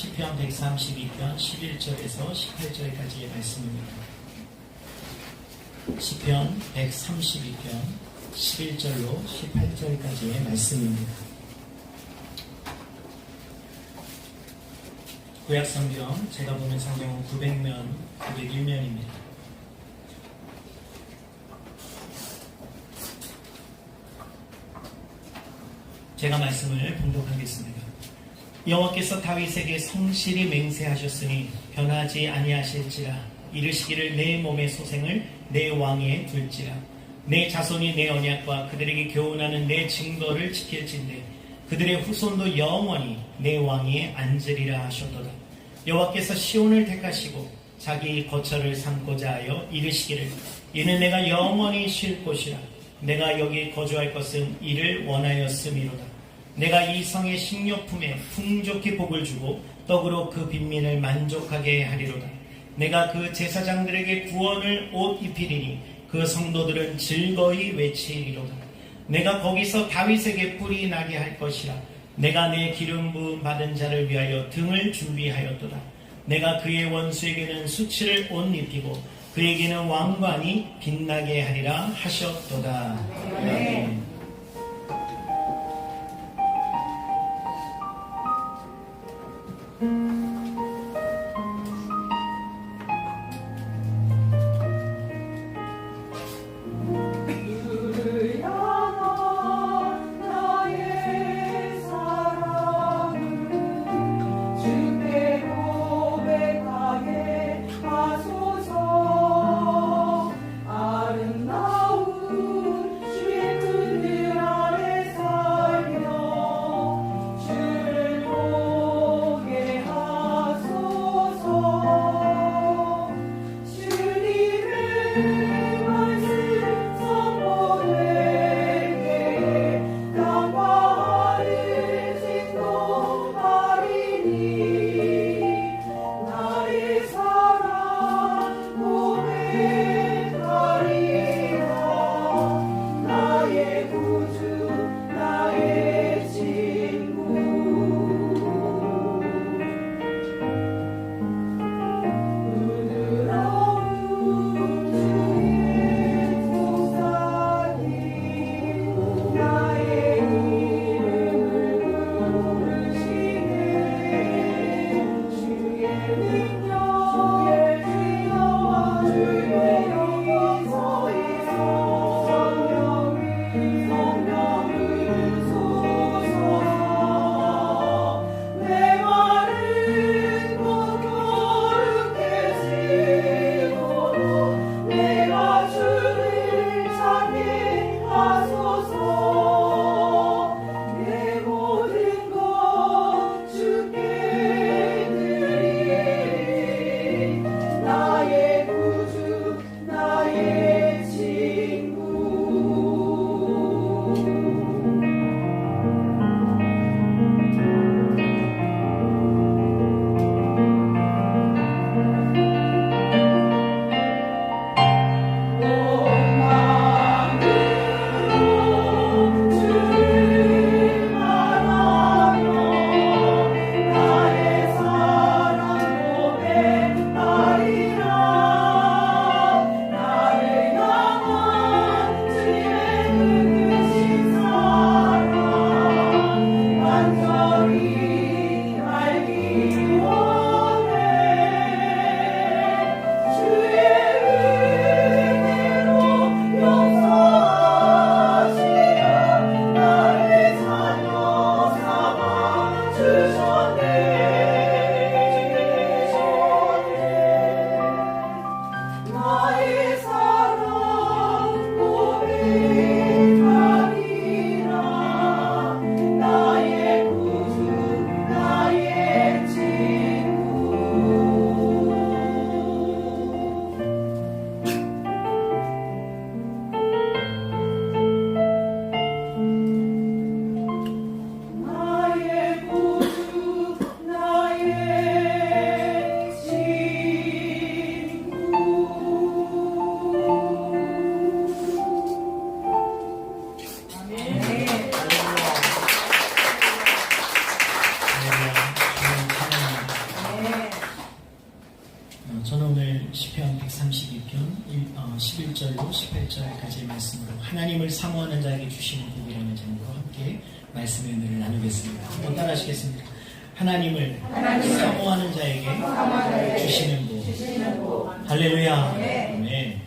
시편 132편 11절에서 18절까지의 말씀입니다. 시편 132편 11절로 18절까지의 말씀입니다. 구약성경 제가 보는 성경은 900면, 901면입니다. 제가 말씀을 봉독하겠습니다. 여호와께서 다윗에게 성실히 맹세하셨으니 변하지 아니하실지라. 이르시기를 내 몸의 소생을 내 왕위에 둘지라. 내 자손이 내 언약과 그들에게 교훈하는 내 증거를 지킬진대 그들의 후손도 영원히 내 왕위에 앉으리라 하셨도다. 여호와께서 시온을 택하시고 자기 거처를 삼고자 하여 이르시기를 이는 내가 영원히 쉴 곳이라. 내가 여기 거주할 것은 이를 원하였음이로다. 내가 이 성의 식료품에 풍족히 복을 주고 떡으로 그 빈민을 만족하게 하리로다. 내가 그 제사장들에게 구원을 옷 입히리니 그 성도들은 즐거이 외치리로다. 내가 거기서 다윗에게 뿔이 나게 할 것이라. 내가 내 기름 부음 받은 자를 위하여 등을 준비하였도다. 내가 그의 원수에게는 수치를 옷 입히고 그에게는 왕관이 빛나게 하리라 하셨도다. 아멘. 아름다운 주의 그 저는 오늘 시편 132편 11절로 18절까지의 말씀으로 하나님을 사모하는 자에게 주시는 복이라는 제목으로 함께 말씀의 은혜를 나누겠습니다. 한번 따라하시겠습니다. 하나님을 사모하는 자에게 주시는 복. 할렐루야. 네.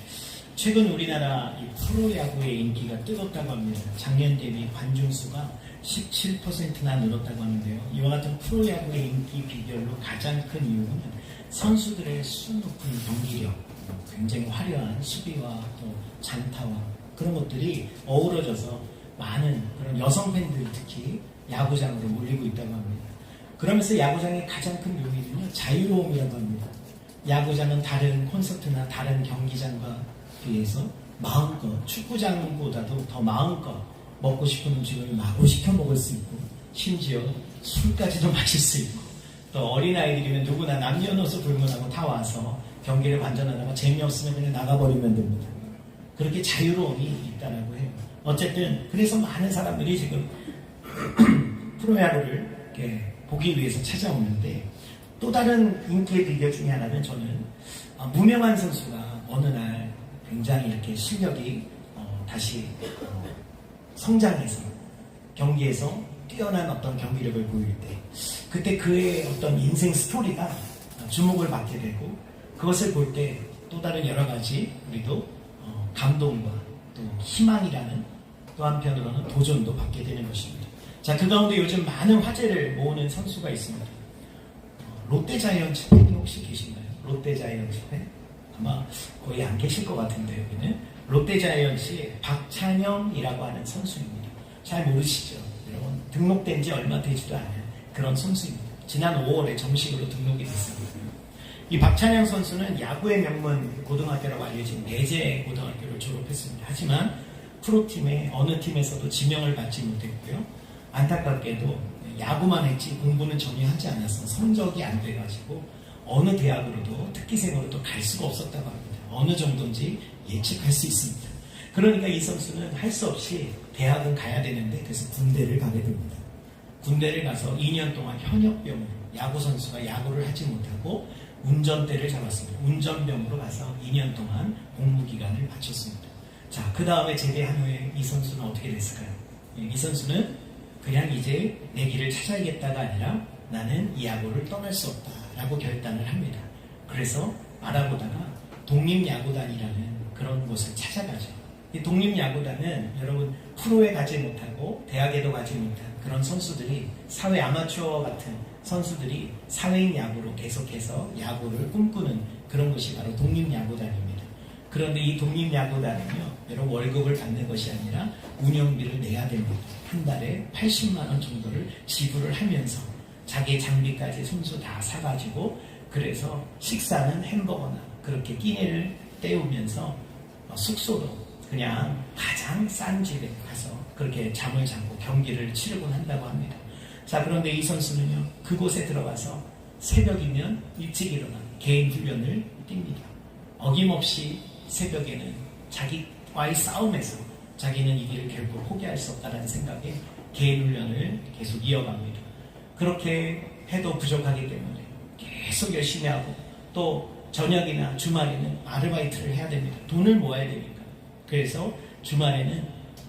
최근 우리나라 이 프로야구의 인기가 뜨겁다고 합니다. 작년 대비 관중수가 17%나 늘었다고 하는데요. 이와 같은 프로야구의 인기 비결로 가장 큰 이유는 선수들의 수높은 경기력, 굉장히 화려한 수비와 또 장타와 그런 것들이 어우러져서 많은 그런 여성 팬들이 특히 야구장으로 몰리고 있다고 합니다. 그러면서 야구장의 가장 큰 묘미는요, 자유로움이라고 합니다. 야구장은 다른 콘서트나 다른 경기장과 비해서 마음껏, 축구장보다도 더 마음껏 먹고 싶은 음식을 마구 시켜 먹을 수 있고, 심지어 술까지도 마실 수 있고, 또 어린아이들이면 누구나 남녀노소 불문하고 다 와서 경기를 관전하다가 재미없으면 그냥 나가버리면 됩니다. 그렇게 자유로움이 있다라고 해요. 어쨌든 그래서 많은 사람들이 지금 프로야구를 이렇게 보기 위해서 찾아오는데, 또 다른 인기의 비결 중에 하나는 저는 무명한 선수가 어느 날 굉장히 이렇게 실력이 다시 성장해서 경기에서 뛰어난 어떤 경기력을 보일 때, 그때 그의 어떤 인생 스토리가 주목을 받게 되고, 그것을 볼 때 또 다른 여러 가지 우리도 감동과 또 희망이라는, 또 한편으로는 도전도 받게 되는 것입니다. 자, 그 가운데 요즘 많은 화제를 모으는 선수가 있습니다. 롯데자이언츠 팬이 혹시 계신가요? 롯데자이언츠 팬? 아마 거의 안 계실 것 같은데, 여기는 롯데자이언츠의 박찬영이라고 하는 선수입니다. 잘 모르시죠? 여러분, 등록된 지 얼마 되지도 않은 그런 선수입니다. 지난 5월에 정식으로 등록이 됐습니다. 이 박찬영 선수는 야구의 명문 고등학교라고 알려진 내제 고등학교를 졸업했습니다. 하지만 프로팀의 어느 팀에서도 지명을 받지 못했고요. 안타깝게도 야구만 했지 공부는 전혀 하지 않아서 성적이 안 돼가지고 어느 대학으로도 특기생으로도 갈 수가 없었다고 합니다. 어느 정도인지 예측할 수 있습니다. 그러니까 이 선수는 할 수 없이 대학은 가야 되는데, 그래서 군대를 가게 됩니다. 군대를 가서 2년 동안 현역병으로, 야구 선수가 야구를 하지 못하고 운전대를 잡았습니다. 운전병으로 가서 2년 동안 공무기간을 마쳤습니다. 자, 그 다음에 제대한 후에 이 선수는 어떻게 됐을까요? 이 선수는 그냥 이제 내 길을 찾아야겠다가 아니라 나는 이 야구를 떠날 수 없다라고 결단을 합니다. 그래서 알아보다가 독립야구단이라는 그런 곳을 찾아가죠. 이 독립야구단은 여러분, 프로에 가지 못하고 대학에도 가지 못한 그런 선수들이, 사회 아마추어 같은 선수들이 사회인 야구로 계속해서 야구를 꿈꾸는 그런 것이 바로 독립야구단입니다. 그런데 이 독립야구단은요, 여러분, 월급을 받는 것이 아니라 운영비를 내야 됩니다. 한 달에 80만 원 정도를 지불을 하면서 자기 장비까지 손수 다 사가지고, 그래서 식사는 햄버거나 그렇게 끼니를 때우면서 숙소도 그냥 가장 싼 집에 가서 그렇게 잠을 자고 경기를 치르곤 한다고 합니다. 자, 그런데 이 선수는요, 그곳에 들어가서 새벽이면 일찍 일어나 개인 훈련을 띱니다. 어김없이 새벽에는 자기와의 싸움에서 자기는 이 길을 결코 포기할 수 없다는 생각에 개인 훈련을 계속 이어갑니다. 그렇게 해도 부족하기 때문에 계속 열심히 하고, 또 저녁이나 주말에는 아르바이트를 해야 됩니다. 돈을 모아야 되니까. 그래서 주말에는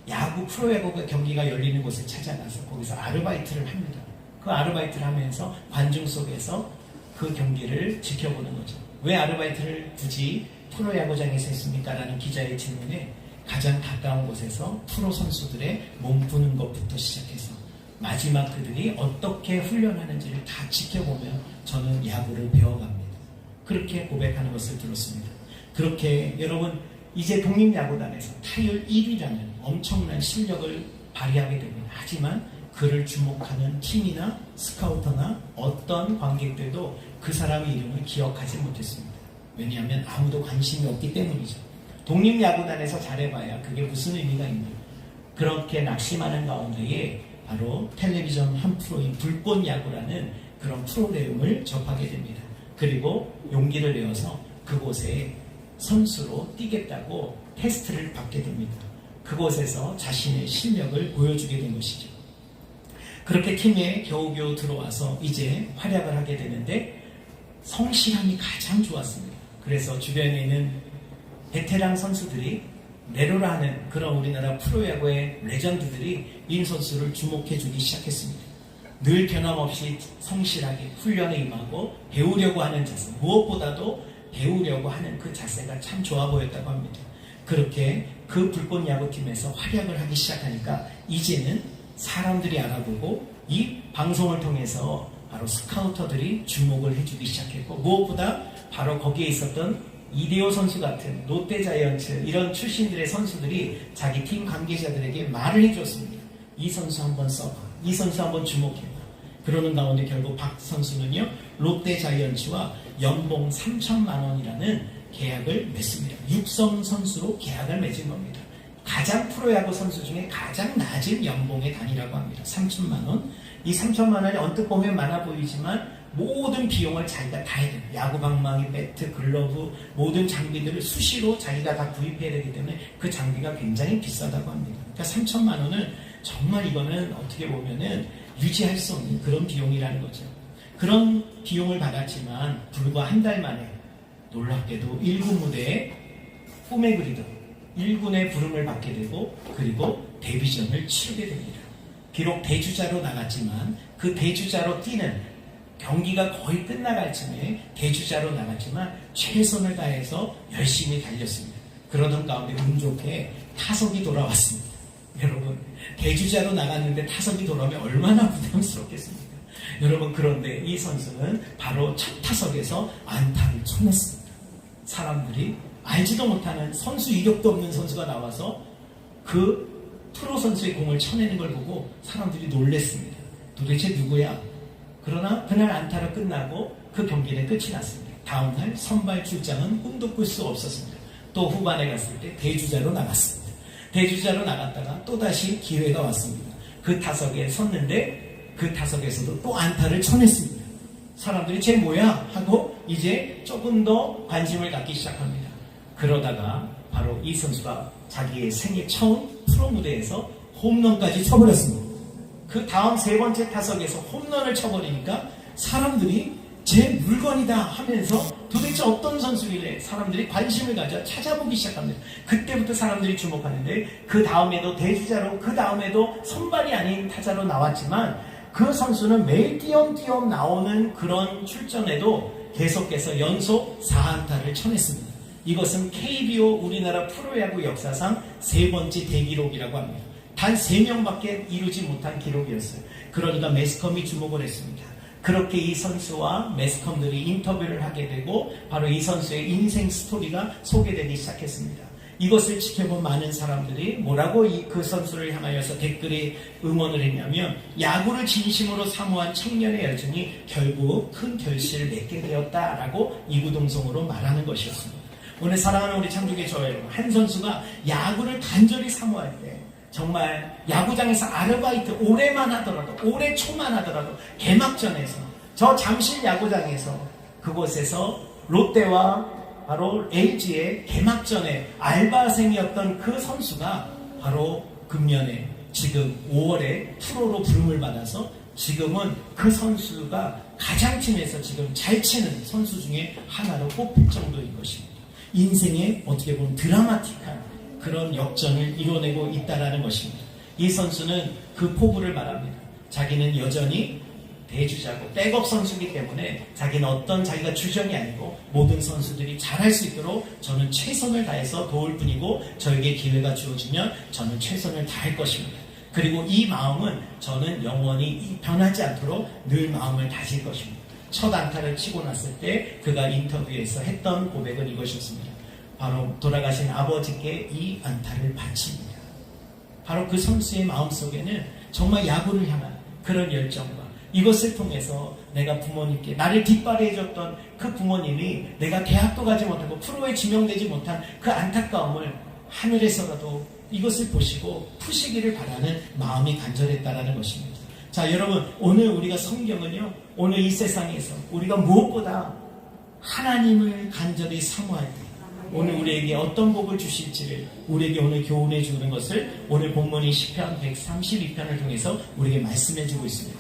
야구, 프로야구 경기가 열리는 곳에 찾아가서 거기서 아르바이트를 합니다. 그 아르바이트를 하면서 관중 속에서 그 경기를 지켜보는 거죠. 왜 아르바이트를 굳이 프로야구장에서 했습니까? 라는 기자의 질문에 가장 가까운 곳에서 프로 선수들의 몸 푸는 것부터 시작해서 마지막 그들이 어떻게 훈련하는지를 다 지켜보며 저는 야구를 배워갑니다. 그렇게 고백하는 것을 들었습니다. 그렇게 여러분, 이제 독립야구단에서 타율 1위라는 엄청난 실력을 발휘하게 됩니다. 하지만 그를 주목하는 팀이나 스카우터나 어떤 관객들도 그 사람의 이름을 기억하지 못했습니다. 왜냐하면 아무도 관심이 없기 때문이죠. 독립야구단에서 잘해봐야 그게 무슨 의미가 있나. 그렇게 낙심하는 가운데에 바로 텔레비전 한 프로인 불꽃야구라는 그런 프로그램을 접하게 됩니다. 그리고 용기를 내어서 그곳에 선수로 뛰겠다고 테스트를 받게 됩니다. 그곳에서 자신의 실력을 보여주게 된 것이죠. 그렇게 팀에 겨우겨우 들어와서 이제 활약을 하게 되는데, 성실함이 가장 좋았습니다. 그래서 주변에 있는 베테랑 선수들이 내로라 하는 그런 우리나라 프로야구의 레전드들이 임 선수를 주목해주기 시작했습니다. 늘 변함없이 성실하게 훈련에 임하고 배우려고 하는 자세, 무엇보다도 배우려고 하는 그 자세가 참 좋아 보였다고 합니다. 그렇게 그 불꽃 야구팀에서 활약을 하기 시작하니까 이제는 사람들이 알아보고 이 방송을 통해서 바로 스카우터들이 주목을 해주기 시작했고, 무엇보다 바로 거기에 있었던 이대호 선수 같은 롯데자이언츠 이런 출신들의 선수들이 자기 팀 관계자들에게 말을 해줬습니다. 이 선수 한번 써봐, 이 선수 한번 주목해봐. 그러는 가운데 결국 박 선수는요, 롯데자이언츠와 연봉 3천만 원이라는 계약을 맺습니다. 육성 선수로 계약을 맺은 겁니다. 가장 프로야구 선수 중에 가장 낮은 연봉의 단위라고 합니다. 3천만 원. 이 3천만 원이 언뜻 보면 많아 보이지만 모든 비용을 자기가 다 해야 됩니다. 야구 방망이, 배트, 글러브, 모든 장비들을 수시로 자기가 다 구입해야 되기 때문에 그 장비가 굉장히 비싸다고 합니다. 그러니까 3천만 원은 정말 이거는 어떻게 보면은 유지할 수 없는 그런 비용이라는 거죠. 그런 비용을 받았지만 불과 한 달 만에 놀랍게도 1군 무대에 꿈에 그리던 1군의 부름을 받게 되고, 그리고 데뷔전을 치르게 됩니다. 비록 대주자로 나갔지만 그 대주자로 뛰는 경기가 거의 끝나갈 쯤에 대주자로 나갔지만 최선을 다해서 열심히 달렸습니다. 그러던 가운데 운 좋게 타석이 돌아왔습니다. 여러분, 대주자로 나갔는데 타석이 돌아오면 얼마나 부담스럽겠습니까? 여러분, 그런데 이 선수는 바로 첫 타석에서 안타를 쳐냈습니다. 사람들이 알지도 못하는 선수 이력도 없는 선수가 나와서 그 프로 선수의 공을 쳐내는 걸 보고 사람들이 놀랬습니다. 도대체 누구야? 그러나 그날 안타로 끝나고 그 경기는 끝이 났습니다. 다음날 선발 출장은 꿈도 꿀 수 없었습니다. 또 후반에 갔을 때 대주자로 나갔습니다. 대주자로 나갔다가 또다시 기회가 왔습니다. 그 타석에 섰는데 그 타석에서도 또 안타를 쳐냈습니다. 사람들이 쟤 뭐야? 하고 이제 조금 더 관심을 갖기 시작합니다. 그러다가 바로 이 선수가 자기의 생애 처음 프로 무대에서 홈런까지 쳐버렸습니다. 그 다음 세 번째 타석에서 홈런을 쳐버리니까 사람들이 제 물건이다 하면서 도대체 어떤 선수길래 사람들이 관심을 가져 찾아보기 시작합니다. 그때부터 사람들이 주목하는데, 그 다음에도 대주자로, 그 다음에도 선발이 아닌 타자로 나왔지만 그 선수는 매일 띄엄띄엄 나오는 그런 출전에도 계속해서 연속 4안타를 쳐냈습니다. 이것은 KBO 우리나라 프로야구 역사상 세 번째 대기록이라고 합니다. 단 3명밖에 이루지 못한 기록이었어요. 그러니까 매스컴이 주목을 했습니다. 그렇게 이 선수와 매스컴들이 인터뷰를 하게 되고 바로 이 선수의 인생 스토리가 소개되기 시작했습니다. 이것을 지켜본 많은 사람들이 뭐라고 그 선수를 향하여서 댓글에 응원을 했냐면, 야구를 진심으로 사모한 청년의 열정이 결국 큰 결실을 맺게 되었다라고 이구동성으로 말하는 것이었습니다. 오늘 사랑하는 우리 창조의 저와 여러분, 한 선수가 야구를 간절히 사모할 때 정말 야구장에서 아르바이트 오래만 하더라도, 올해 초만 하더라도 개막전에서 저 잠실 야구장에서 그곳에서 롯데와 바로 LG의 개막전에 알바생이었던 그 선수가 바로 금년에 지금 5월에 프로로 부름을 받아서 지금은 그 선수가 가장 팀에서 지금 잘 치는 선수 중에 하나로 뽑힐 정도인 것입니다. 인생에 어떻게 보면 드라마틱한 그런 역전을 이뤄내고 있다는 것입니다. 이 선수는 그 포부를 말합니다. 자기는 여전히 대주자고 백업 선수이기 때문에 자기는 어떤 자기가 주전이 아니고 모든 선수들이 잘할 수 있도록 저는 최선을 다해서 도울 뿐이고, 저에게 기회가 주어지면 저는 최선을 다할 것입니다. 그리고 이 마음은 저는 영원히 변하지 않도록 늘 마음을 다질 것입니다. 첫 안타를 치고 났을 때 그가 인터뷰에서 했던 고백은 이것이었습니다. 바로 돌아가신 아버지께 이 안타를 바칩니다. 바로 그 선수의 마음속에는 정말 야구를 향한 그런 열정과 이것을 통해서 내가 부모님께 나를 뒷바라해줬던 그 부모님이 내가 대학도 가지 못하고 프로에 지명되지 못한 그 안타까움을 하늘에서라도 이것을 보시고 푸시기를 바라는 마음이 간절했다라는 것입니다. 자, 여러분, 오늘 우리가 성경은요, 오늘 이 세상에서 우리가 무엇보다 하나님을 간절히 사모할 때 오늘 우리에게 어떤 복을 주실지를 우리에게 오늘 교훈해 주는 것을 오늘 본문인 시편 132편을 통해서 우리에게 말씀해 주고 있습니다.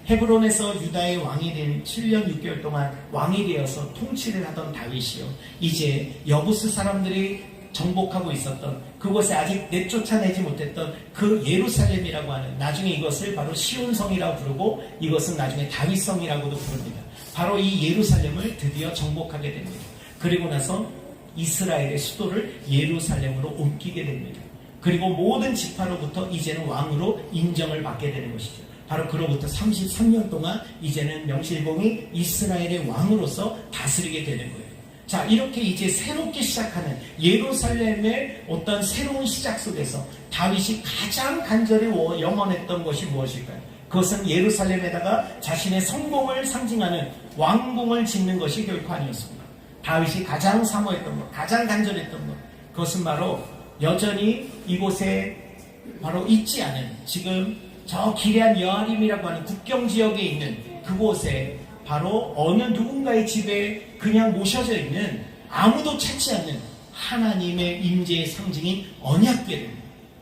헤브론에서 유다의 왕이 된 7년 6개월 동안 왕이 되어서 통치를 하던 다윗이요, 이제 여부스 사람들이 정복하고 있었던 그곳에 아직 내쫓아내지 못했던 그 예루살렘이라고 하는, 나중에 이것을 바로 시온성이라고 부르고 이것은 나중에 다윗성이라고도 부릅니다. 바로 이 예루살렘을 드디어 정복하게 됩니다. 그리고 나서 이스라엘의 수도를 예루살렘으로 옮기게 됩니다. 그리고 모든 지파로부터 이제는 왕으로 인정을 받게 되는 것이죠. 바로 그로부터 33년 동안 이제는 명실공히 이스라엘의 왕으로서 다스리게 되는 거예요. 자, 이렇게 이제 새롭게 시작하는 예루살렘의 어떤 새로운 시작 속에서 다윗이 가장 간절히 염원했던 것이 무엇일까요? 그것은 예루살렘에다가 자신의 성공을 상징하는 왕궁을 짓는 것이 결코 아니었습니다. 다윗이 가장 사모했던 것, 가장 간절했던 것, 그것은 바로 여전히 이곳에 바로 있지 않은, 지금 저 기럇 여아림이라고 하는 국경 지역에 있는 그곳에 바로 어느 누군가의 집에 그냥 모셔져 있는, 아무도 찾지 않는 하나님의 임재의 상징인 언약궤를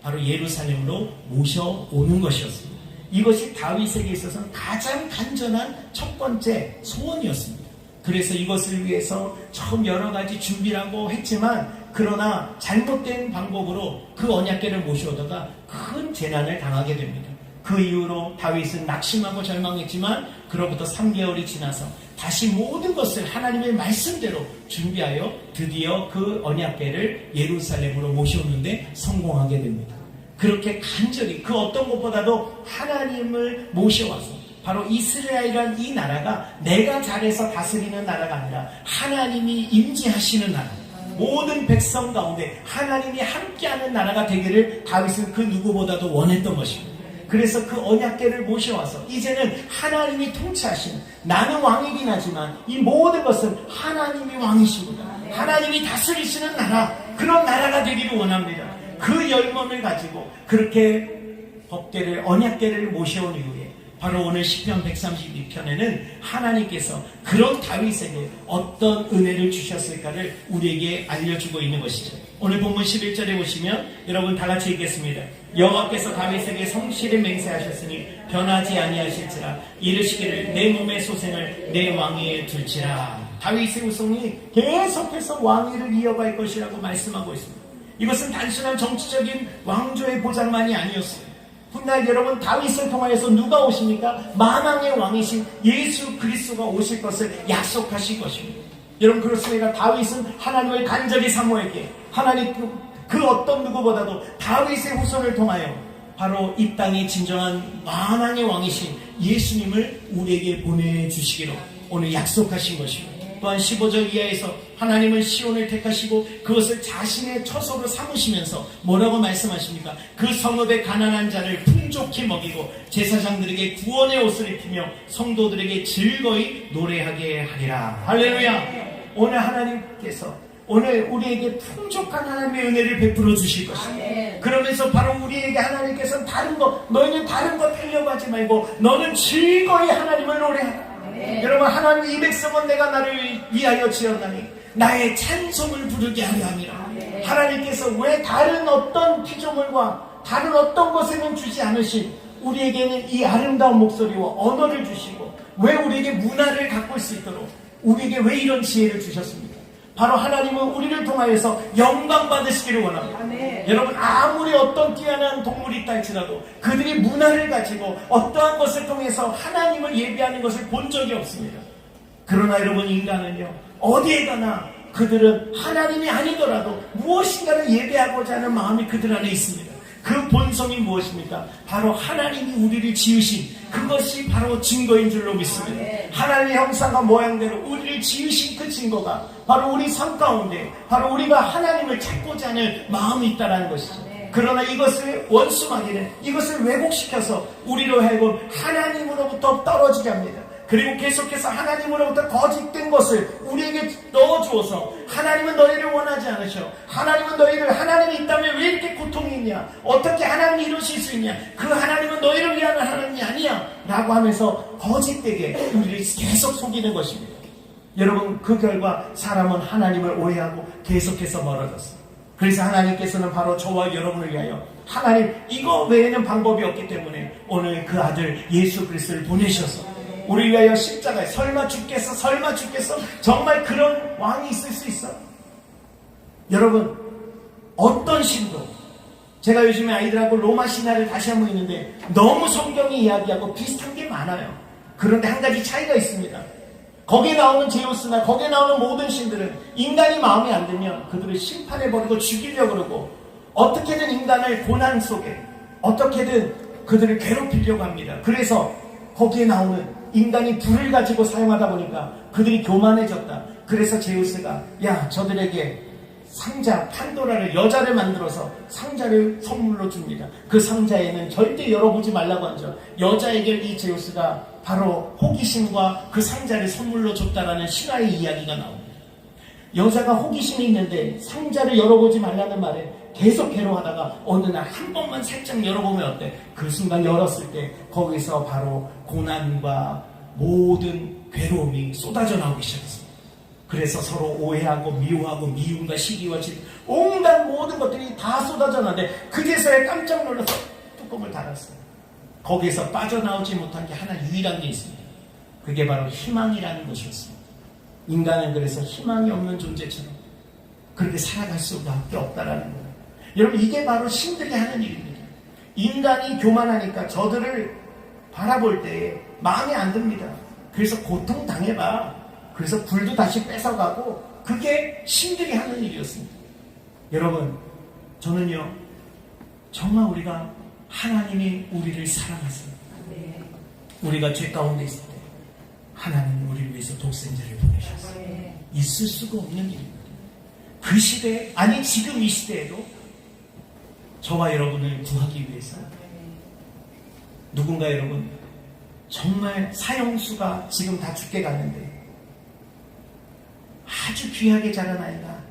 바로 예루살렘으로 모셔오는 것이었습니다. 이것이 다윗에게 있어서는 가장 간절한 첫 번째 소원이었습니다. 그래서 이것을 위해서 처음 여러 가지 준비를 하고 했지만, 그러나 잘못된 방법으로 그 언약궤를 모셔오다가 큰 재난을 당하게 됩니다. 그 이후로 다윗은 낙심하고 절망했지만 그로부터 3개월이 지나서 다시 모든 것을 하나님의 말씀대로 준비하여 드디어 그 언약궤를 예루살렘으로 모셔오는데 성공하게 됩니다. 그렇게 간절히 그 어떤 것보다도 하나님을 모셔와서, 바로 이스라엘이란 이 나라가 내가 잘해서 다스리는 나라가 아니라 하나님이 임재하시는 나라, 모든 백성 가운데 하나님이 함께하는 나라가 되기를 다윗은 그 누구보다도 원했던 것입니다. 그래서 그 언약궤를 모셔와서 이제는 하나님이 통치하시는, 나는 왕이긴 하지만 이 모든 것은 하나님이 왕이십니다. 하나님이 다스리시는 나라, 그런 나라가 되기를 원합니다. 그 열망을 가지고 그렇게 법궤를, 언약궤를 모셔온 이후에 바로 오늘 시편 132편에는 하나님께서 그런 다윗에게 어떤 은혜를 주셨을까를 우리에게 알려주고 있는 것이죠. 오늘 본문 11절에 보시면 여러분 다 같이 읽겠습니다. 여호와께서 다윗에게 성실히 맹세하셨으니 변하지 아니하실지라, 이르시기를 내 몸의 소생을 내 왕위에 둘지라. 다윗의 후손이 계속해서 왕위를 이어갈 것이라고 말씀하고 있습니다. 이것은 단순한 정치적인 왕조의 보장만이 아니었어요. 훗날 여러분 다윗을 통하여서 누가 오십니까? 만왕의 왕이신 예수 그리스도가 오실 것을 약속하신 것입니다. 여러분 그렇습니까? 다윗은 하나님을 간절히 사모했기에 하나님 그 어떤 누구보다도 다윗의 후손을 통하여 바로 이 땅의 진정한 만왕의 왕이신 예수님을 우리에게 보내주시기로 오늘 약속하신 것입니다. 또한 15절 이하에서 하나님은 시온을 택하시고 그것을 자신의 처소로 삼으시면서 뭐라고 말씀하십니까? 그 성읍의 가난한 자를 풍족히 먹이고 제사장들에게 구원의 옷을 입히며 성도들에게 즐거이 노래하게 하리라. 할렐루야. 오늘 하나님께서 오늘 우리에게 풍족한 하나님의 은혜를 베풀어 주실 것입니다. 그러면서 바로 우리에게 하나님께서는 다른 것, 너희는 다른 것 하려고 하지 말고 너는 즐거이 하나님을 노래하라. 여러분 하나님 이 백성은 내가 나를 위하여 지었나니 나의 찬송을 부르게 하려 함이라. 하나님께서 왜 다른 어떤 피조물과 다른 어떤 것에는 주지 않으신 우리에게는 이 아름다운 목소리와 언어를 주시고 왜 우리에게 문화를 가꿀 수 있도록 우리에게 왜 이런 지혜를 주셨습니까? 바로 하나님은 우리를 통하여서 영광 받으시기를 원합니다. 여러분 아무리 어떤 뛰어난 동물이 있다 할지라도 그들이 문화를 가지고 어떠한 것을 통해서 하나님을 예배하는 것을 본 적이 없습니다. 그러나 여러분 인간은요 어디에 가나 그들은 하나님이 아니더라도 무엇인가를 예배하고자 하는 마음이 그들 안에 있습니다. 그 본성이 무엇입니까? 바로 하나님이 우리를 지으신 그것이 바로 증거인 줄로 믿습니다. 하나님의 형상과 모양대로 우리를 지으신 그 증거가 바로 우리 삶 가운데 바로 우리가 하나님을 찾고자 하는 마음이 있다는 것이죠. 그러나 이것을 원수마귀는 이것을 왜곡시켜서 우리로 하여금 하나님으로부터 떨어지게 합니다. 그리고 계속해서 하나님으로부터 거짓된 것을 우리에게 넣어주어서 하나님은 너희를 원하지 않으셔. 하나님은 너희를, 하나님이 있다면 왜 이렇게 고통이 있냐? 어떻게 하나님이 이루실 수 있냐? 그 하나님은 너희를 위한 하나님이 아니야 라고 하면서 거짓되게 우리를 계속 속이는 것입니다. 여러분 그 결과 사람은 하나님을 오해하고 계속해서 멀어졌어요. 그래서 하나님께서는 바로 저와 여러분을 위하여 하나님 이거 외에는 방법이 없기 때문에 오늘 그 아들 예수 그리스도를 보내셔서 우리 위하여 십자가에 설마 죽겠어 정말 그런 왕이 있을 수 있어? 여러분 어떤 신도 제가 요즘에 아이들하고 로마 신화를 다시 한번 읽는데 너무 성경이 이야기하고 비슷한 게 많아요. 그런데 한 가지 차이가 있습니다. 거기에 나오는 제우스나 거기에 나오는 모든 신들은 인간이 마음에 안 들면 그들을 심판해버리고 죽이려고 그러고 어떻게든 인간을 고난 속에 어떻게든 그들을 괴롭히려고 합니다. 그래서 거기에 나오는 인간이 불을 가지고 사용하다 보니까 그들이 교만해졌다. 그래서 제우스가 야 저들에게 상자 판도라를 여자를 만들어서 상자를 선물로 줍니다. 그 상자에는 절대 열어보지 말라고 하죠. 여자에게 이 제우스가 바로 호기심과 그 상자를 선물로 줬다라는 신화의 이야기가 나옵니다. 여자가 호기심이 있는데 상자를 열어보지 말라는 말에 계속 괴로워하다가 어느 날 한 번만 살짝 열어보면 어때? 그 순간 열었을 때 거기서 바로 고난과 모든 괴로움이 쏟아져 나오기 시작했습니다. 그래서 서로 오해하고 미워하고 미움과 시기와 질 온갖 모든 것들이 다 쏟아져 나는데 그제서야 깜짝 놀라서 뚜껑을 닫았어요. 거기에서 빠져나오지 못한 게 하나 유일한 게 있습니다. 그게 바로 희망이라는 것이었습니다. 인간은 그래서 희망이 없는 존재처럼 그렇게 살아갈 수밖에 없다라는 거예요. 여러분 이게 바로 신들이 하는 일입니다. 인간이 교만하니까 저들을 바라볼 때 마음에 안 듭니다. 그래서 고통 당해봐. 그래서 불도 다시 뺏어가고 그게 신들이 하는 일이었습니다. 여러분 저는요 정말 우리가 하나님이 우리를 사랑하세요. 우리가 죄 가운데 있을 때 하나님은 우리를 위해서 독생자를 보내셨어요. 있을 수가 없는 일입니다. 그 시대에 아니 지금 이 시대에도 저와 여러분을 구하기 위해서 누군가 여러분 정말 사형수가 지금 다 죽게 갔는데 아주 귀하게 자란 아이가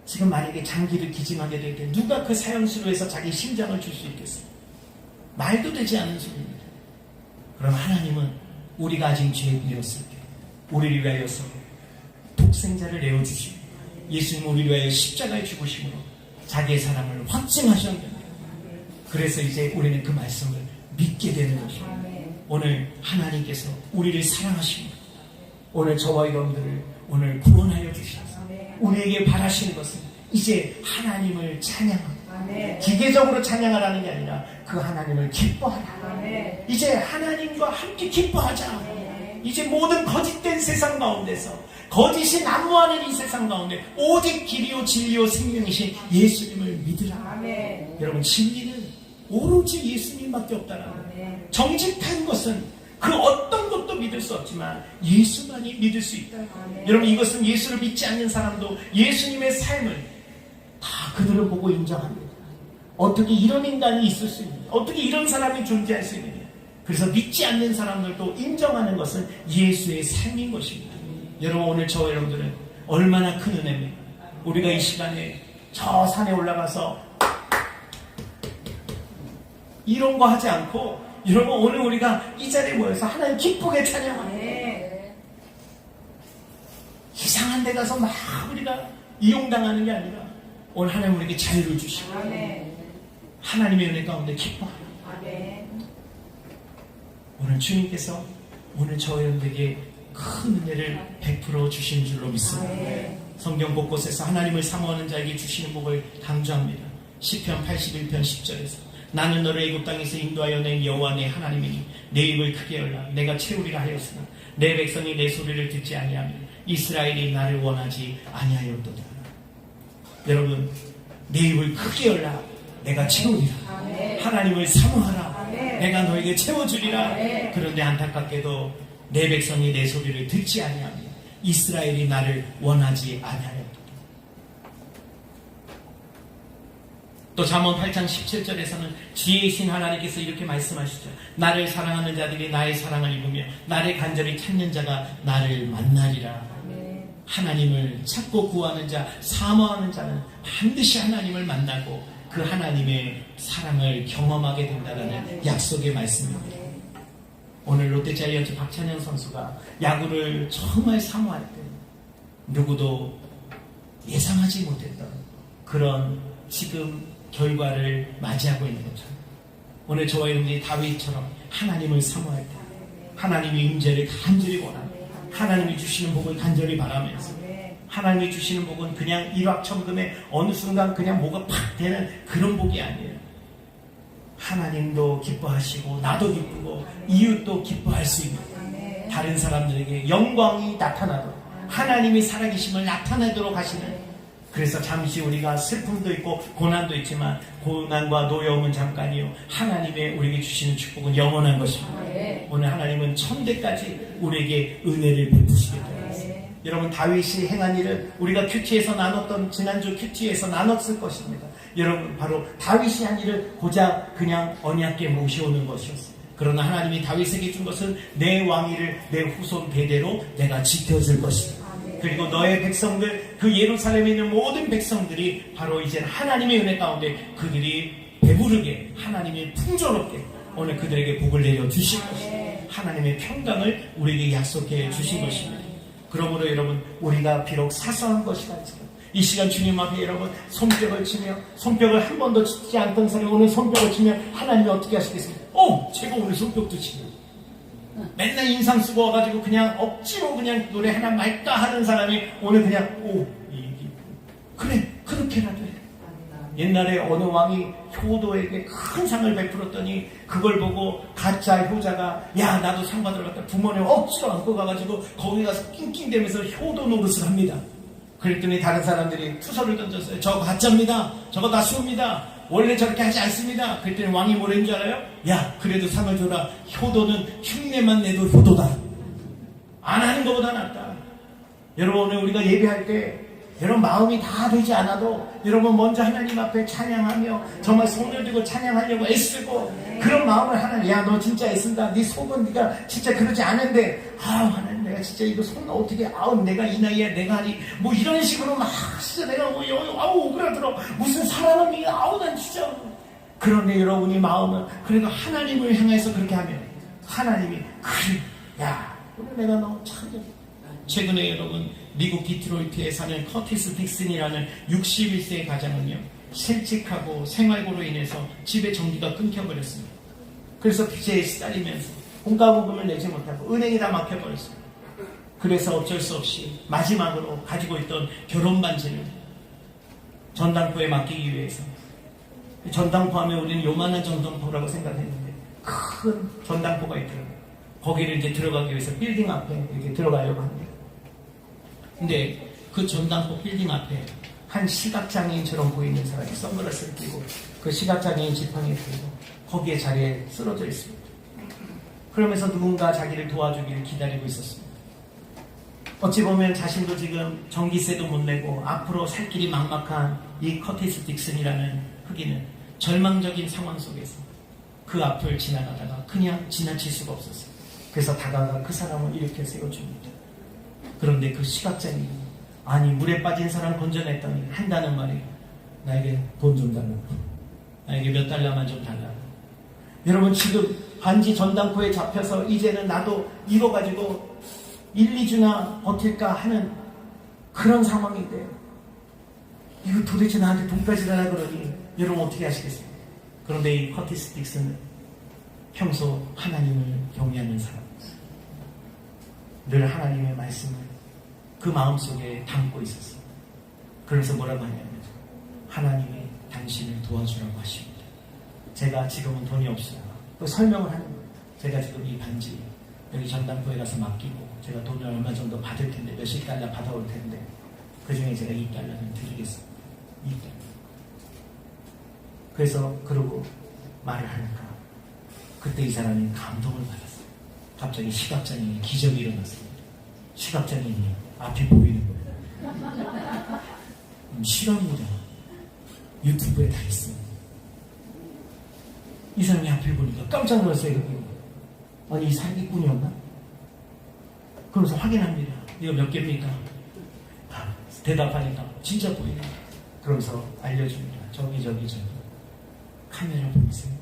지금 만약에 장기를 기증하게 될 때 누가 그 사형수로 해서 자기 심장을 줄 수 있겠어요? 말도 되지 않는 소리입니다. 그럼 하나님은 우리가 아직 죄인이었을 때 우리를 위하여서 독생자를 내어주시고 예수님 우리를 위하여 십자가에 죽으심으로 자기의 사랑을 확증하셨는데 그래서 이제 우리는 그 말씀을 믿게 되는 것입니다. 오늘 하나님께서 우리를 사랑하십니다. 오늘 저와 여러분들을 오늘 구원하여 주셔서 우리에게 바라시는 것은 이제 하나님을 찬양하고 기계적으로 찬양하라는 게 아니라 그 하나님을 기뻐하라. 이제 하나님과 함께 기뻐하자. 이제 모든 거짓된 세상 가운데서 거짓이 난무하는 이 세상 가운데 오직 길이요 진리요 생명이신 예수님을 믿으라. 여러분 진리는 오로지 예수님밖에 없다라는 거예요. 정직한 것은 그 어떤 것도 믿을 수 없지만 예수만이 믿을 수 있다. 여러분 이것은 예수를 믿지 않는 사람도 예수님의 삶을 다 그들을 보고 인정합니다. 어떻게 이런 인간이 있을 수 있느냐, 어떻게 이런 사람이 존재할 수 있느냐. 그래서 믿지 않는 사람들도 인정하는 것은 예수의 삶인 것입니다. 여러분 오늘 저와 여러분들은 얼마나 큰 은혜입니까? 우리가 이 시간에 저 산에 올라가서 이런 거 하지 않고 여러분 오늘 우리가 이 자리에 모여서 하나님 기쁘게 찬양합니다. 이상한 데 가서 막 우리가 이용당하는 게 아니라 오늘 하나님 우리에게 자유를 주시고 하나님의 은혜 가운데 기뻐하라. 오늘 주님께서 오늘 저와 여러분에게 큰 은혜를 베풀어 주신 줄로 믿습니다. 성경 곳곳에서 하나님을 사모하는 자에게 주시는 복을 강조합니다. 시편 81편 10절에서 나는 너를 애굽 땅에서 인도하여 낸 여호와 내 하나님이니 내 입을 크게 열라 내가 채우리라 하였으나 내 백성이 내 소리를 듣지 아니하며 이스라엘이 나를 원하지 아니하였도다. 여러분 내 입을 크게 열라 내가 채우리라. 하나님을 사모하라. 내가 너에게 채워주리라. 그런데 안타깝게도 내 백성이 내 소리를 듣지 아니하며 이스라엘이 나를 원하지 아니하였도다. 또 잠언 8장 17절에서는 지혜이신 하나님께서 이렇게 말씀하시죠. 나를 사랑하는 자들이 나의 사랑을 입으며 나를 간절히 찾는 자가 나를 만나리라. 하나님을 찾고 구하는 자, 사모하는 자는 반드시 하나님을 만나고 그 하나님의 사랑을 경험하게 된다는 약속의 말씀입니다. 오늘 롯데자이언츠 박찬현 선수가 야구를 정말 사모할 때 누구도 예상하지 못했던 그런 지금 결과를 맞이하고 있는 거죠. 오늘 저와 여러분이 다윗처럼 하나님을 사모할 때 하나님의 임재를 간절히 원하고 하나님이 주시는 복을 간절히 바라면서 하나님이 주시는 복은 그냥 일확천금에 어느 순간 그냥 뭐가 팍 되는 그런 복이 아니에요. 하나님도 기뻐하시고 나도 기쁘고 이웃도 기뻐할 수 있는 다른 사람들에게 영광이 나타나도록 하나님이 살아계심을 나타내도록 하시는, 그래서 잠시 우리가 슬픔도 있고 고난도 있지만 고난과 노여움은 잠깐이요 하나님의 우리에게 주시는 축복은 영원한 것입니다. 오늘 하나님은 천대까지 우리에게 은혜를 베푸시겠다. 여러분 다윗이 행한 일을 우리가 큐티에서 나눴던 지난주 큐티에서 나눴을 것입니다. 여러분 바로 다윗이 한 일을 고작 그냥 언약궤 모셔오는 것이었습니다. 그러나 하나님이 다윗에게 준 것은 내 왕위를 내 후손 대대로 내가 지켜줄 것이다. 그리고 너의 백성들, 그 예루살렘에 있는 모든 백성들이 바로 이제 하나님의 은혜 가운데 그들이 배부르게 하나님이 풍조롭게 오늘 그들에게 복을 내려 주실 것입니다. 하나님의 평강을 우리에게 약속해 주신 것입니다. 그러므로 여러분 우리가 비록 사소한 것이 아니지만 이 시간 주님 앞에 여러분 손뼉을 치며, 손뼉을 한 번도 치지 않던 사람이 오늘 손뼉을 치면 하나님이 어떻게 하시겠습니까? 제가 오늘 손뼉도 치며 맨날 인상 쓰고 와가지고 그냥 억지로 그냥 노래 하나 말까 하는 사람이 오늘 그냥 그래 그렇게라도 해. 옛날에 어느 왕이 효도에게 큰 상을 베풀었더니 그걸 보고 가짜 효자가 야 나도 상 받으러 갔다 부모님 억지로 안고 가가지고 거기 가서 낑낑대면서 효도 노릇을 합니다. 그랬더니 다른 사람들이 투서를 던졌어요. 저거 가짜입니다. 저거 다 수입니다. 원래 저렇게 하지 않습니다. 그랬더니 왕이 뭐라는 줄 알아요? 야 그래도 상을 줘라. 효도는 흉내만 내도 효도다. 안 하는 것보다 낫다. 여러분 오늘 우리가 예배할 때 여러분 마음이 다 되지 않아도 여러분 먼저 하나님 앞에 찬양하며 정말 손을 들고 찬양하려고 애쓰고 그런 마음을 하나님, 야 너 진짜 애쓴다. 네 속은 네가 진짜 그러지 않은데 하나님 내가 진짜 이거 손 어떻게 내가 이 나이에 내가 하니 뭐 이런 식으로 막 진짜 내가 뭐 오그라들어 무슨 사람이 난 진짜. 그런데 여러분이 마음은 그래도 하나님을 향해서 그렇게 하면 하나님이 그래 야 오늘 내가 너 참. 최근에 여러분 미국 디트로이트에 사는 커티스 딕슨이라는 61세의 가장은요 실직하고 생활고로 인해서 집에 전기가 끊겨버렸습니다. 그래서 빚에 시달리면서 공과금을 내지 못하고 은행이 다 막혀버렸습니다. 그래서 어쩔 수 없이 마지막으로 가지고 있던 결혼 반지를 전당포에 맡기기 위해서, 전당포 하면 우리는 요만한 전당포라고 생각했는데 큰 전당포가 있더라고요. 거기를 이제 들어가기 위해서 빌딩 앞에 이렇게 들어가려고 합니다. 근데 그 전당포 빌딩 앞에 한 시각장애인처럼 보이는 사람이 선글라스를 끼고 그 시각장애인 지팡이를 들고 거기에 자리에 쓰러져 있습니다. 그러면서 누군가 자기를 도와주기를 기다리고 있었습니다. 어찌 보면 자신도 지금 전기세도 못 내고 앞으로 살 길이 막막한 이 커티스 딕슨이라는 흑인은 절망적인 상황 속에서 그 앞을 지나가다가 그냥 지나칠 수가 없었어요. 그래서 다가가 그 사람을 이렇게 세워줍니다. 그런데 그 시각장애인이 아니 물에 빠진 사람 건져냈더니 한다는 말이 나에게 돈 좀 달라고, 나에게 몇 달러만 좀 달라고. 여러분 지금 반지 전당포에 잡혀서 이제는 나도 이거 가지고 1, 2주나 버틸까 하는 그런 상황인데요. 이거 도대체 나한테 돈까지 달라 그러니 여러분 어떻게 하시겠어요? 그런데 이 커티스 딕슨은 평소 하나님을 경외하는 사람, 늘 하나님의 말씀을 그 마음속에 담고 있었어요. 그래서 뭐라고 하냐면 하나님이 당신을 도와주라고 하십니다. 제가 지금은 돈이 없어요. 또 설명을 하는 거예요. 제가 지금 이 반지 여기 전당포에 가서 맡기고 제가 돈을 얼마 정도 받을 텐데 몇십 달러 받아올 텐데 그 중에 제가 2달러는 드리겠습니다. 2달러. 그래서 그러고 말을 하니까 그때 이 사람이 감동을 받았어요. 갑자기 시각장애인이 기적이 일어났습니다. 시각장애인이 앞이 보이는 거예요. 실화입니다. 유튜브에 다 있어요. 이 사람이 앞을 보니까 깜짝 놀랐어요. 아니 이 사기꾼이었나? 그러면서 확인합니다. 이거 몇 개입니까? 대답하니까 진짜 보이네. 그러면서 알려줍니다. 저기 카메라 보이세요?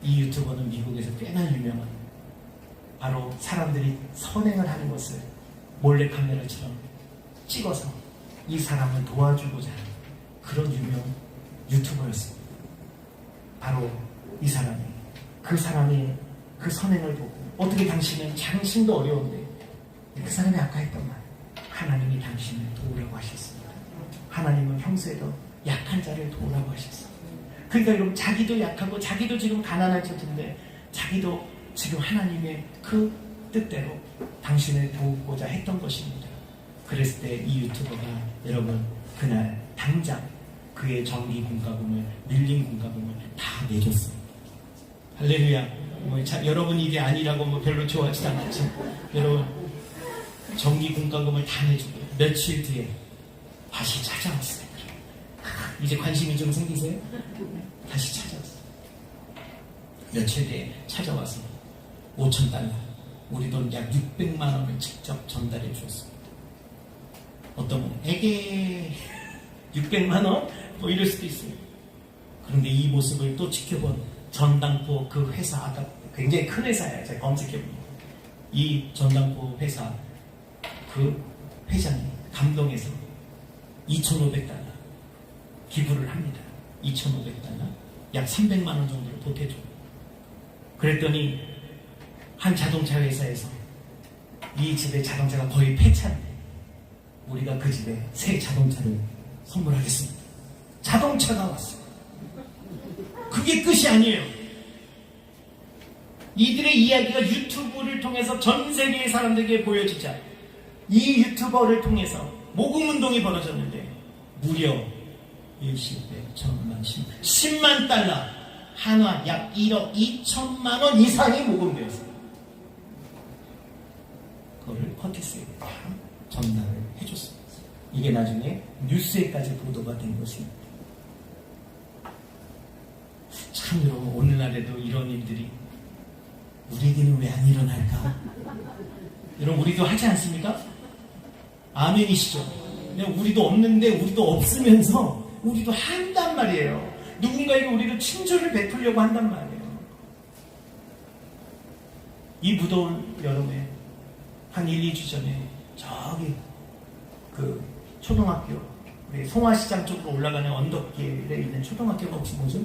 이 유튜버는 미국에서 꽤나 유명한, 바로 사람들이 선행을 하는 것을 몰래카메라처럼 찍어서 이 사람을 도와주고자 하는 그런 유명 유튜버였습니다. 바로 이 사람이, 그 사람이 그 선행을 보고, 어떻게 당신도 어려운데, 그 사람이 아까 했던 말, 하나님이 당신을 도우라고 하셨습니다. 하나님은 평소에도 약한 자를 도우라고 하셨습니다. 그러니까 여러분, 자기도 약하고 자기도 지금 가난한 처지인데 자기도 지금 하나님의 그 뜻대로 당신을 도우고자 했던 것입니다. 그랬을 때 이 유튜버가 여러분 그날 당장 그의 정기 공과금을, 밀린 공과금을 다 내줬어요. 할렐루야. 여러분 이게 아니라고 별로 좋아하지도 않았죠. 여러분 정기 공과금을 다 내주고 며칠 뒤에 다시 찾아왔어요. 이제 관심이 좀 생기세요? 다시 찾아왔어요. 며칠 뒤에 찾아와서 5,000달러, 우리 돈 약 600만 원을 직접 전달해 주었습니다. 어떤 분은 에게 600만 원? 뭐 이럴 수도 있어요. 그런데 이 모습을 또 지켜본 전당포 그 회사, 아까 굉장히 큰 회사예요. 제가 검색해보니 이 전당포 회사 그 회장이 감동해서 2,500달러 기부를 합니다. 2,500달러, 약 300만 원 정도를 보태줘요. 그랬더니 한 자동차 회사에서 이 집의 자동차가 거의 폐차인데 우리가 그 집에 새 자동차를 선물하겠습니다. 자동차가 왔어요. 그게 끝이 아니에요. 이들의 이야기가 유튜브를 통해서 전 세계의 사람들에게 보여지자 이 유튜버를 통해서 모금운동이 벌어졌는데 무려 1,000, 100,000만, 10만 달러, 한화 약 1억 2천만 원 이상이 모금되었어요. 그거를 커티스에게 다 전달을 해줬습니다. 이게 나중에 뉴스에까지 보도가 된 것입니다. 참 여러분, 오늘날에도 이런 일들이 우리에게는 왜 안 일어날까? 여러분, 우리도 하지 않습니까? 아멘이시죠? 우리도 없는데 우리도 없으면서 우리도 한단 말이에요. 누군가에게 우리도 친절을 베풀려고 한단 말이에요. 이 무더운 여름에 한 1, 2주 전에 저기 그 초등학교, 우리 송화시장 쪽으로 올라가는 언덕길에 있는 초등학교가 혹시 뭐죠?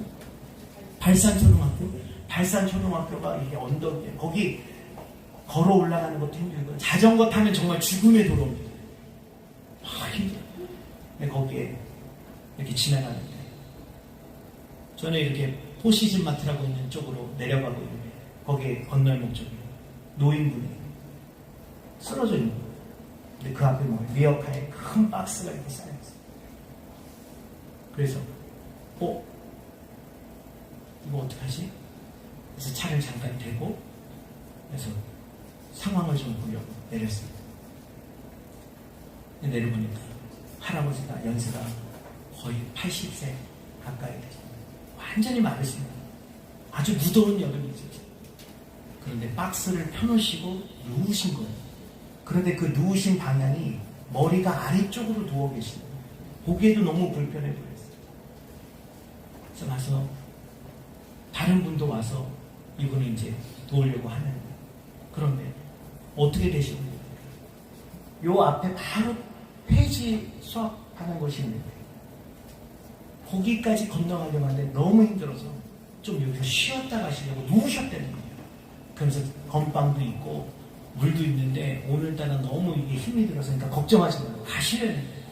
발산초등학교? 발산초등학교가 이게 언덕에, 거기 걸어 올라가는 것도 힘들고 자전거 타면 정말 죽음의 도로입니다. 힘들어요. 근데 거기에 이렇게 지나가는데 저는 이렇게 포시즌 마트라고 있는 쪽으로 내려가고 있는데 거기에 건널목 쪽에 노인분이 쓰러져 있는 거예요. 근데 그 앞에 뭐 리어카에 큰 박스가 이렇게 쌓여있어요. 그래서 이거 어떡하지? 그래서 차를 잠깐 대고 그래서 상황을 좀 보려고 내렸습니다. 내려보니까 할아버지가 연세가 거의 80세 가까이 되십니다. 완전히 마르십니다. 아주 무더운 여름이죠. 그런데 박스를 펴놓으시고 누우신 거예요. 그런데 그 누우신 방향이 머리가 아래쪽으로 누워 계십니다. 보기에도 너무 불편해 보였어요. 그래서 와서 다른 분도 와서 이분을 이제 도우려고 하는데 그런데 어떻게 되시는지 요 앞에 바로 폐지 수업하는 곳이 있는데 거기까지 건너가려고 하는데 너무 힘들어서 좀 여기서 쉬었다 가시려고 누우셨다는 거예요. 그러면서 건빵도 있고 물도 있는데 오늘따라 너무 이게 힘이 들어서 그러니까 걱정하지 말고 가시려는데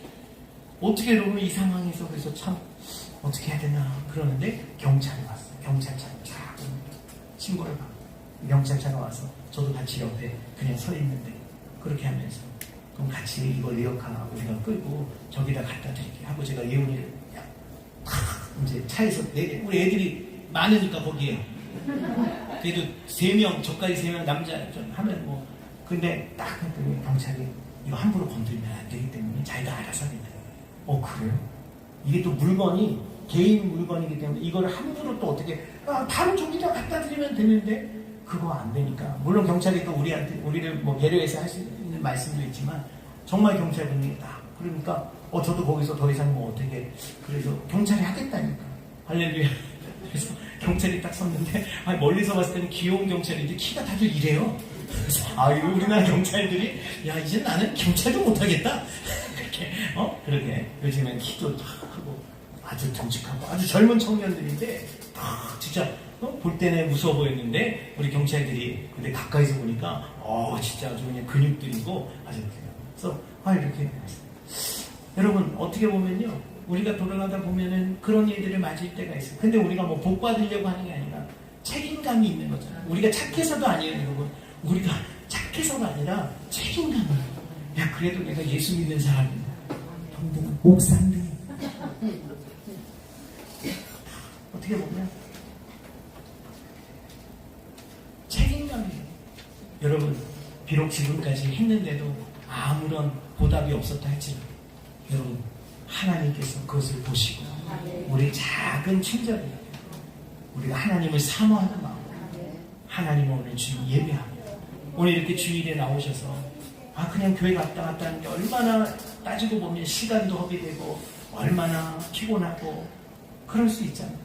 어떻게 여러분 이 상황에서 그래서 참 어떻게 해야 되나 그러는데 경찰이 왔어요. 경찰차가 쫙 신고를 받고 경찰차가 와서 저도 같이 옆에 그냥 서 있는데 그렇게 하면서 그럼 같이 이걸 리어카 우리가 끌고 저기다 갖다 드릴게 하고 제가 예훈이를 이제 차에서 우리 애들이 많으니까 거기에 그래도 3명 저까지 3명 남자 좀 하면 뭐 근데 딱 했더니 경찰이 이거 함부로 건드리면 안 되기 때문에 자기가 알아서 하겠다. 그래요? 이게 또 물건이 개인 물건이기 때문에 이걸 함부로 또 어떻게 바로 저기다 갖다 드리면 되는데 그거 안 되니까 물론 경찰이 또 우리를 뭐 배려해서 할 수 있는 말씀도 있지만 정말 경찰분이 딱 그러니까 저도 거기서 더 이상 뭐 어떻게 그래서 경찰이 하겠다니까 할렐루야. 그래서 경찰이 딱 섰는데 멀리서 봤을 때는 귀여운 경찰인데 키가 다들 이래요. 그래서 우리나라 경찰들이 야 이제 나는 경찰도 못하겠다. 그렇게 그렇게 요즘엔 키도 딱 하고 아주 듬직하고 아주 젊은 청년들인데 진짜 볼 때는 무서워 보였는데 우리 경찰들이 근데 가까이서 보니까 진짜 아주 그냥 근육들이고 아주 그래서 이렇게 여러분 어떻게 보면요 우리가 돌아가다 보면은 그런 일들을 맞을 때가 있어요. 근데 우리가 뭐 복 받으려고 하는 게 아니라 책임감이 있는 거잖아요. 우리가 착해서도 아니에요, 여러분. 우리가 착해서가 아니라 책임감이. 야, 그래도 내가 예수 믿는 사람이야. 동동은 목사인데. 어떻게 보면 책임감이에요. 여러분, 비록 지금까지 했는데도 아무런 보답이 없었다 했지만 여러분, 하나님께서 그것을 보시고 우리 작은 친절이 우리가 하나님을 사모하는 마음 하나님은 오늘 주님 예배하며 오늘 이렇게 주일에 나오셔서 그냥 교회 갔다 하는 게 얼마나 따지고 보면 시간도 허비되고 얼마나 피곤하고 그럴 수 있잖아요.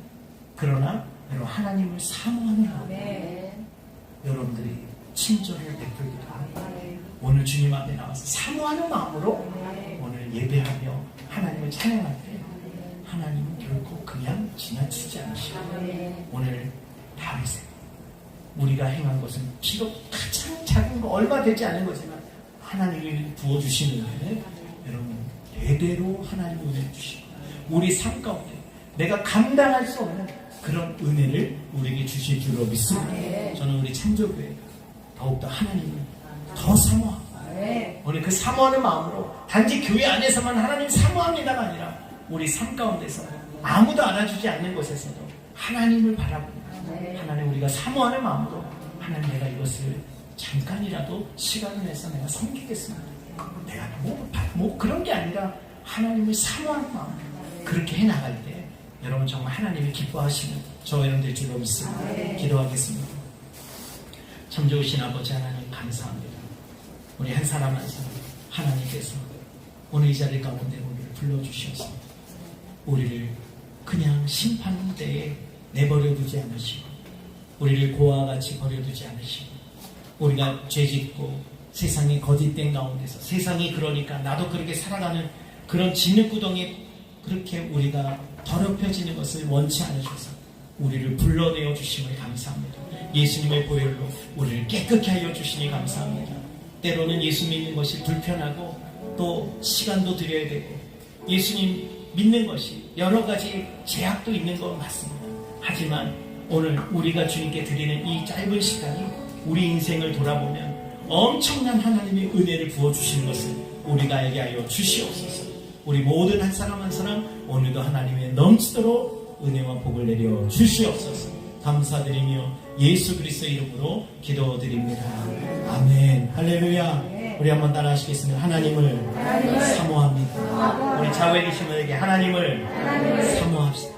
그러나 여러분 하나님을 사모하는 마음 여러분들이 친절을 베풀기도 하고 오늘 주님 앞에 나와서 사모하는 마음으로 오늘 예배하며 하나님을 찬양할 때 하나님은 결코 그냥 지나치지 않으시고 오늘 다윗에 우리가 행한 것은 비록 가장 작은 거 얼마 되지 않은 거지만 하나님이 부어주시는 은혜는 여러분 대대로 하나님 은혜를 주시고 우리 삶 가운데 내가 감당할 수 없는 그런 은혜를 우리에게 주실 줄로 믿습니다. 저는 우리 창조교회가 더욱더 하나님을 더 사모하고 오늘 그 사모하는 마음으로 단지 교회 안에서만 하나님 사모합니다가 아니라 우리 삶 가운데서 아무도 알아주지 않는 곳에서도 하나님을 바라보고 하나님 우리가 사모하는 마음으로 하나님 내가 이것을 잠깐이라도 시간을 내서 내가 섬기겠습니다. 내가 뭐 그런 게 아니라 하나님을 사모하는 마음 그렇게 해나갈 때 여러분 정말 하나님이 기뻐하시는 저 여러분 될 줄로 믿습니다. 기도하겠습니다. 참 좋으신 아버지 하나님 감사합니다. 우리 한 사람 한 사람 하나님께서 오늘 이 자리 가운데 우리를 불러주셨습니다. 우리를 그냥 심판대에 내버려 두지 않으시고 우리를 고아와 같이 버려두지 않으시고 우리가 죄짓고 세상의 거짓된 가운데서 세상이 그러니까 나도 그렇게 살아가는 그런 진흙구덩이에 그렇게 우리가 더럽혀지는 것을 원치 않으셔서 우리를 불러내어 주심을 감사합니다. 예수님의 보혈로 우리를 깨끗게 하여 주시니 감사합니다. 때로는 예수 믿는 것이 불편하고 또 시간도 들여야 되고 예수님 믿는 것이 여러 가지 제약도 있는 건 맞습니다. 하지만 오늘 우리가 주님께 드리는 이 짧은 시간이 우리 인생을 돌아보면 엄청난 하나님의 은혜를 부어주시는 것을 우리가 알게 하여 주시옵소서. 우리 모든 한 사람 한 사람 오늘도 하나님의 넘치도록 은혜와 복을 내려 주시옵소서. 감사드리며 예수 그리스도의 이름으로 기도드립니다. 아멘. 할렐루야. 우리 한번 따라 하시겠습니다. 하나님을 사모합니다. 우리 좌우에 계신 분에게 하나님을 사모합시다.